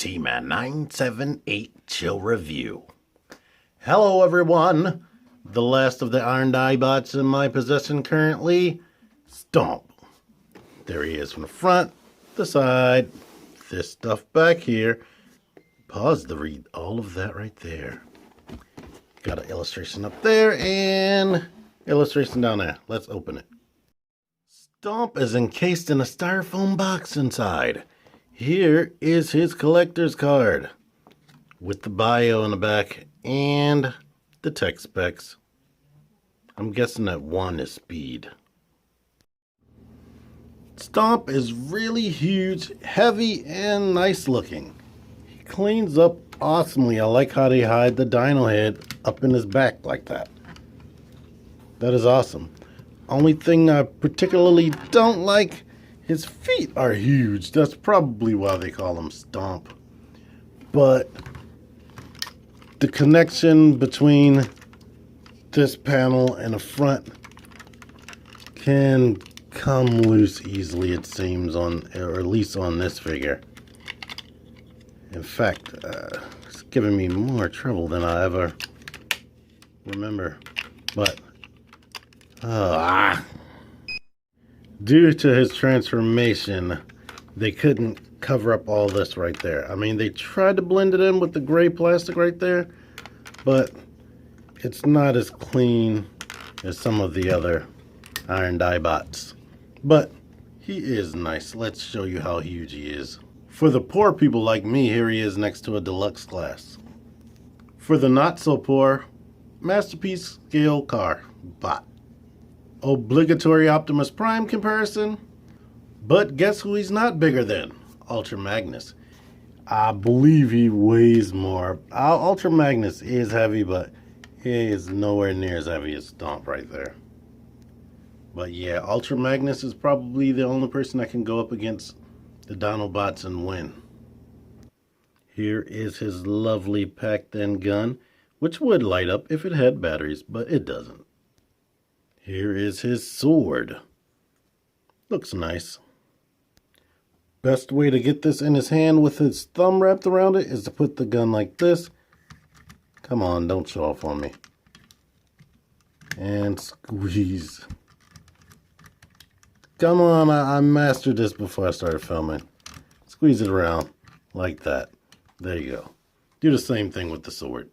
T-Man 978 Chill Review. Hello everyone! The last of the Iron Dinobots in my possession currently, Stomp. There he is from the front, the side, this stuff back here. Pause to read all of that right there. Got an illustration up there and illustration down there. Let's open it. Stomp is encased in a styrofoam box inside. Here is his collector's card with the bio in the back and the tech specs. I'm guessing that 1 is speed. Stomp is really huge, heavy, and nice looking. He cleans up awesomely. I like how they hide the dino head up in his back like that. That is awesome. Only thing I particularly don't like, his feet are huge. That's probably why they call him Stomp. But the connection between this panel and the front can come loose easily, it seems, or at least on this figure. In fact, it's giving me more trouble than I ever remember. But due to his transformation, they couldn't cover up all this right there. I mean, they tried to blend it in with the gray plastic right there, but it's not as clean as some of the other Iron Dinobots. But he is nice. Let's show you how huge he is. For the poor people like me, here he is next to a deluxe class. For the not so poor, masterpiece scale car bot. Obligatory Optimus Prime comparison. But guess who he's not bigger than? Ultra Magnus. I believe he weighs more. Ultra Magnus is heavy, but he is nowhere near as heavy as Stomp right there. But yeah, Ultra Magnus is probably the only person that can go up against the Dinobots and win. Here is his lovely packed-in gun, which would light up if it had batteries, but it doesn't. Here is his sword. Looks nice. Best way to get this in his hand with his thumb wrapped around it is to put the gun like this. Come on, don't show off on me. And squeeze. Come on, I mastered this before I started filming. Squeeze it around like that. There you go. Do the same thing with the sword.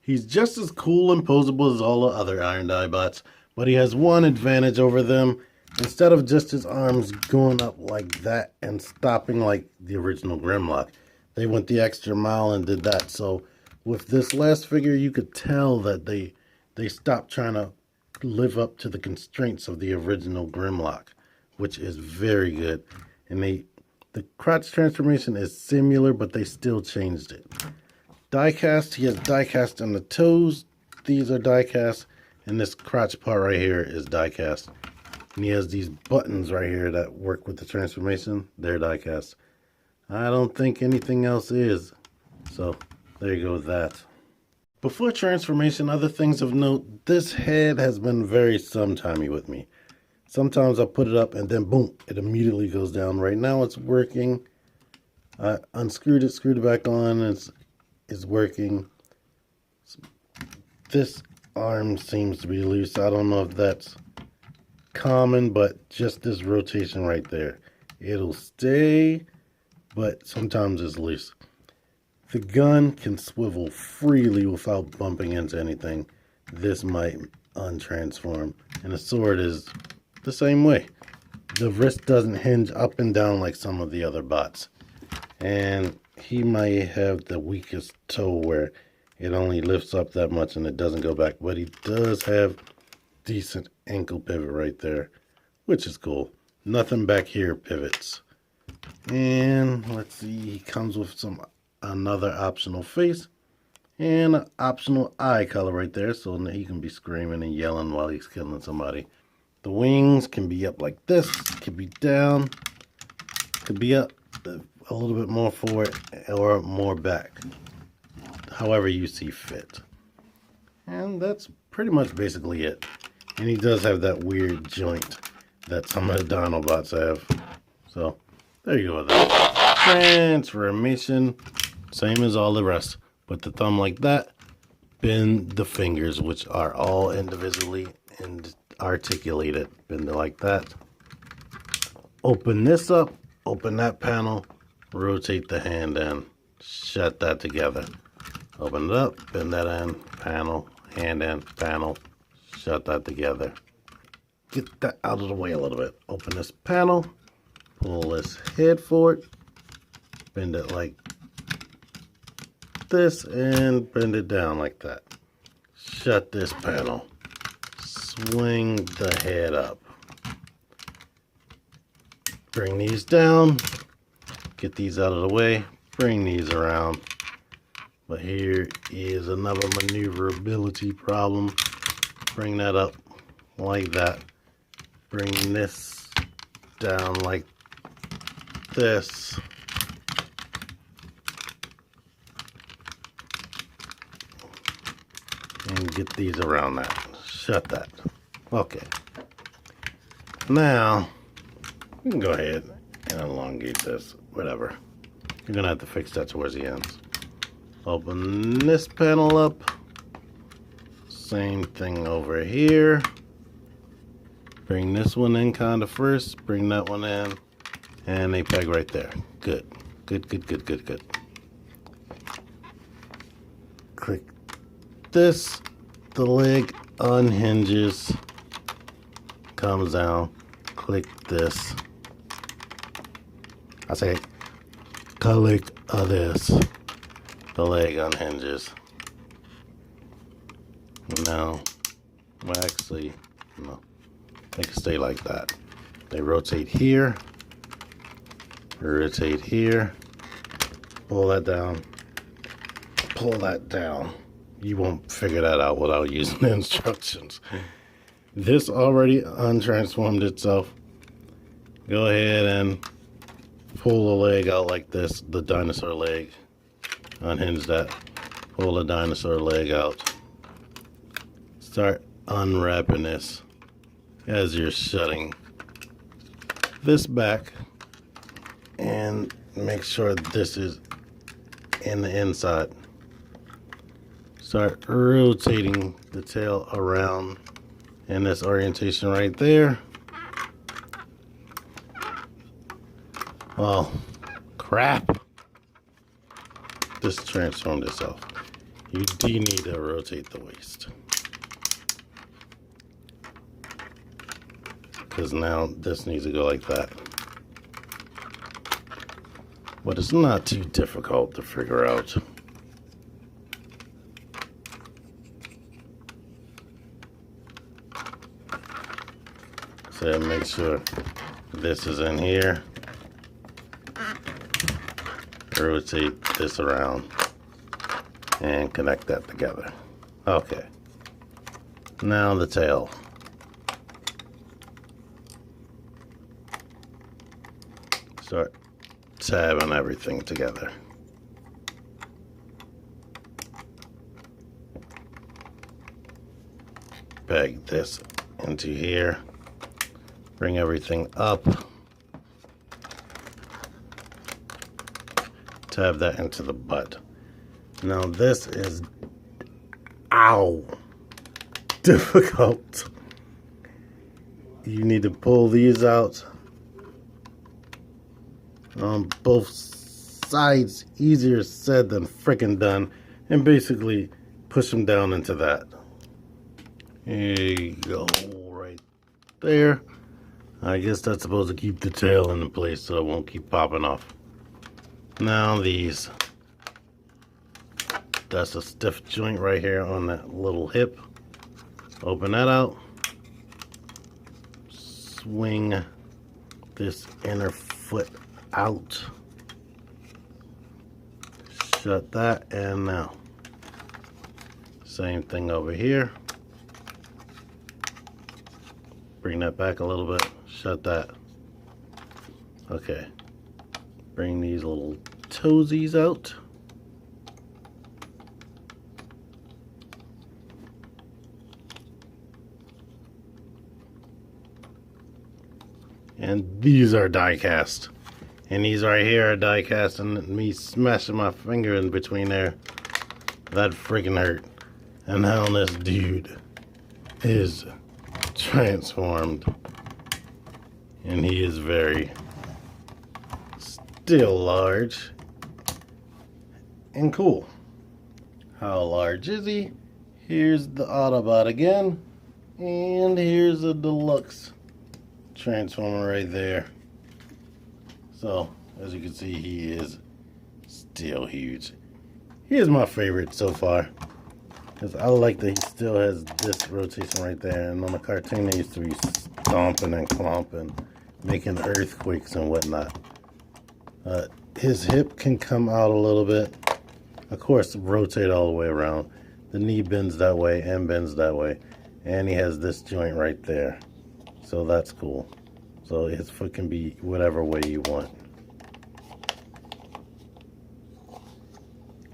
He's just as cool and posable as all the other Iron Dinobots, but he has one advantage over them. Instead of just his arms going up like that and stopping like the original Grimlock, they went the extra mile and did that. So with this last figure, you could tell that they stopped trying to live up to the constraints of the original Grimlock, which is very good. And the crotch transformation is similar, but they still changed it. Diecast, he has diecast on the toes. These are diecast, and this crotch part right here is diecast. And he has these buttons right here that work with the transformation. They're diecast. I don't think anything else is. So there you go with that. Before transformation, other things of note, this head has been very sometimey with me. Sometimes I put it up and then boom, it immediately goes down. Right now it's working. I unscrewed it, screwed it back on, and it's working. This arm seems to be loose. I don't know if that's common, but just this rotation right there. It'll stay, but sometimes it's loose. The gun can swivel freely without bumping into anything. This might untransform. And the sword is the same way. The wrist doesn't hinge up and down like some of the other bots. And he might have the weakest toe where it only lifts up that much and it doesn't go back. But he does have decent ankle pivot right there, which is cool. Nothing back here pivots. And let's see, he comes with another optional face and an optional eye color right there, so that he can be screaming and yelling while he's killing somebody. The wings can be up like this, can be down, could be up a little bit more forward or more back, however you see fit. And that's pretty much basically it. And he does have that weird joint that some of the Dinobots have. So there you go with that. Transformation. Same as all the rest. Put the thumb like that. Bend the fingers, which are all individually and articulated. Bend it like that. Open this up. Open that panel. Rotate the hand in. Shut that together. Open it up. Bend that in. Panel. Hand in. Panel. Shut that together. Get that out of the way a little bit. Open this panel. Pull this head forward. Bend it like this and bend it down like that. Shut this panel. Swing the head up. Bring these down. Get these out of the way. Bring these around. But here is another maneuverability problem. Bring that up like that. Bring this down like this. And get these around that. Shut that. Okay. Now, you can go ahead and elongate this. Whatever. You're going to have to fix that towards the ends. Open this panel up. Same thing over here. Bring this one in kind of first. Bring that one in. And they peg right there. Good. Good, good, good, good, good. Click this. The leg unhinges. Comes down. Click this. I say click this. The leg unhinges. No. Well, actually, no. They can stay like that. They rotate here. Rotate here. Pull that down. Pull that down. You won't figure that out without using the instructions. This already untransformed itself. Go ahead and pull the leg out like this, the dinosaur leg. Unhinge that. Pull the dinosaur leg out. Start unwrapping this as you're shutting this back. And make sure this is in the inside. Start rotating the tail around in this orientation right there. Oh, crap. This transformed itself. You do need to rotate the waist. Because now this needs to go like that. But it's not too difficult to figure out. So make sure this is in here. Rotate this around and connect that together. Okay. Now the tail. Start tabbing everything together. Peg this into here. Bring everything up. Tab that into the butt. Now this is, ow, difficult. You need to pull these out on both sides. Easier said than frickin' done. And basically push them down into that. There you go, right there. I guess that's supposed to keep the tail in place so it won't keep popping off. Now these. That's a stiff joint right here on that little hip. Open that out. Swing this inner foot out. Shut that, and now. Same thing over here. Bring that back a little bit. Shut that. Okay. Bring these little toesies out. And these are die cast. And he's right here, die casting, me smashing my finger in between there. That freaking hurt. And now this dude is transformed. And he is very still large and cool. How large is he? Here's the Autobot again. And here's a deluxe transformer right there. So, as you can see, he is still huge. He is my favorite so far. Because I like that he still has this rotation right there. And on the cartoon, they used to be stomping and clomping, making earthquakes and whatnot. His hip can come out a little bit. Of course, rotate all the way around. The knee bends that way and bends that way. And he has this joint right there. So that's cool. So his foot can be whatever way you want.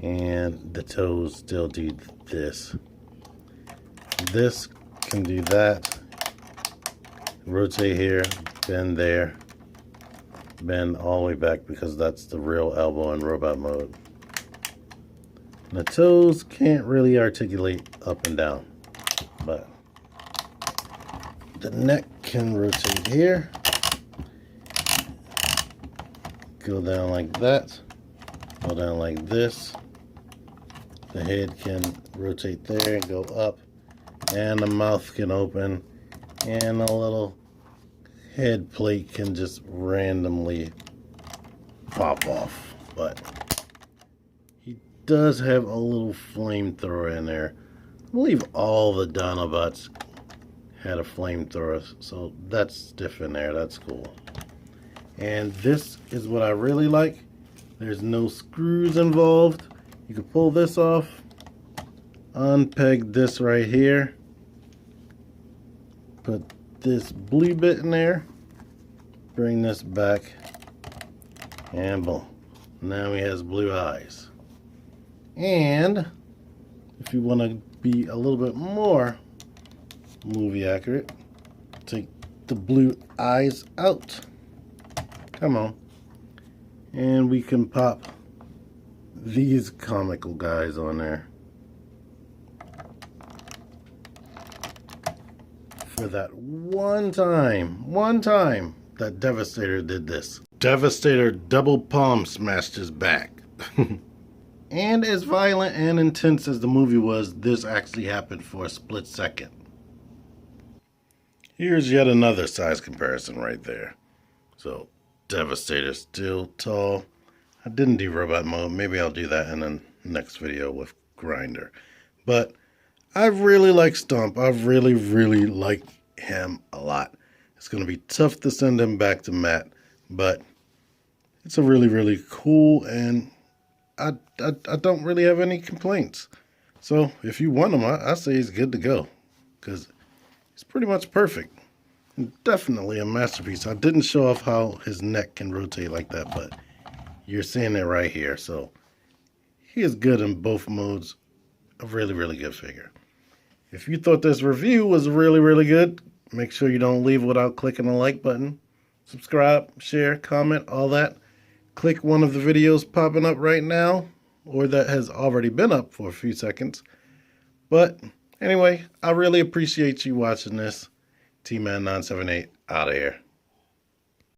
And the toes still do this. This can do that. Rotate here, bend there. Bend all the way back because that's the real elbow in robot mode. The toes can't really articulate up and down, but the neck can rotate here, go down like that, go down like this. The head can rotate there and go up, and the mouth can open, and a little head plate can just randomly pop off. But he does have a little flamethrower in there. I believe all the Dinobots had a flamethrower, so that's stiff in there. That's cool. And this is what I really like. There's no screws involved. You can pull this off, unpeg this right here, put this blue bit in there, bring this back, and boom. Now he has blue eyes. And if you want to be a little bit more movie accurate, take the blue eyes out. Come on. And we can pop these comical guys on there. For that one time that Devastator did this. Devastator double palm smashed his back. And as violent and intense as the movie was, this actually happened for a split second. Here's yet another size comparison right there. So, Devastator still tall. I didn't do robot mode. Maybe I'll do that in the next video with Grinder. But I really like Stomp. I really like him a lot. It's going to be tough to send him back to Matt, but it's a really cool, and I don't really have any complaints. So if you want him, I say he's good to go, because he's pretty much perfect. And definitely a masterpiece. I didn't show off how his neck can rotate like that, but you're seeing it right here. So he is good in both modes. A really good figure. If you thought this review was really good, make sure you don't leave without clicking the like button. Subscribe, share, comment, all that. Click one of the videos popping up right now, or that has already been up for a few seconds. But anyway, I really appreciate you watching this. T-Man978 out of here.